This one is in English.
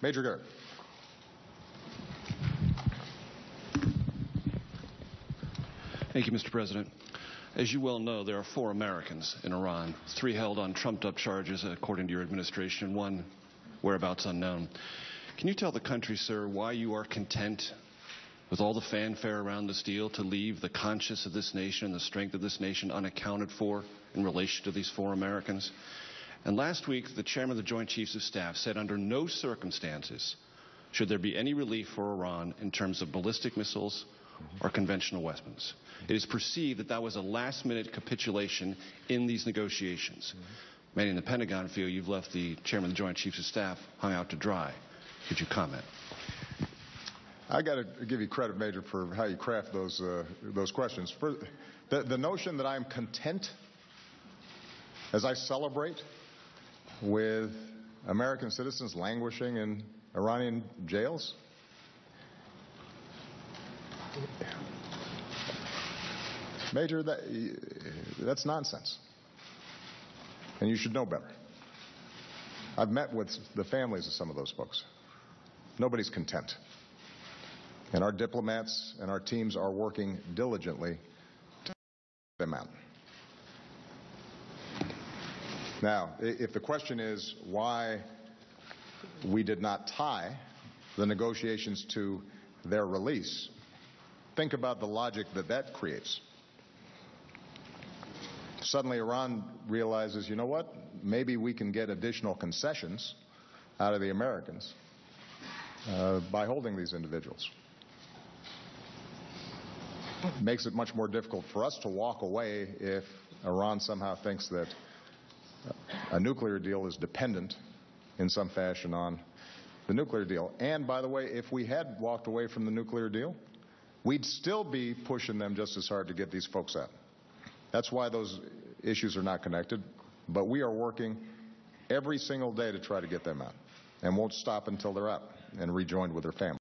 Major Garrett. Thank you, Mr. President. As you well know, there are 4 Americans in Iran, 3 held on trumped-up charges, according to your administration, and 1 whereabouts unknown. Can you tell the country, sir, why you are content with all the fanfare around this deal to leave the conscience of this nation and the strength of this nation unaccounted for in relation to these 4 Americans? And last week, the chairman of the Joint Chiefs of Staff said under no circumstances should there be any relief for Iran in terms of ballistic missiles or conventional weapons. It is perceived that that was a last-minute capitulation in these negotiations. Many in the Pentagon feel you've left the chairman of the Joint Chiefs of Staff hung out to dry. Could you comment? I got to give you credit, Major, for how you craft those questions. For the notion that I'm content as I celebrate with American citizens languishing in Iranian jails? Major, that's nonsense. And you should know better. I've met with the families of some of those folks. Nobody's content. And our diplomats and our teams are working diligently to get them out. Now, if the question is why we did not tie the negotiations to their release, think about the logic that that creates. Suddenly Iran realizes, you know what, maybe we can get additional concessions out of the Americans by holding these individuals. It makes it much more difficult for us to walk away if Iran somehow thinks that a nuclear deal is dependent in some fashion on the nuclear deal. And by the way, if we had walked away from the nuclear deal, we'd still be pushing them just as hard to get these folks out. That's why those issues are not connected. But we are working every single day to try to get them out, and won't stop until they're out and rejoined with their families.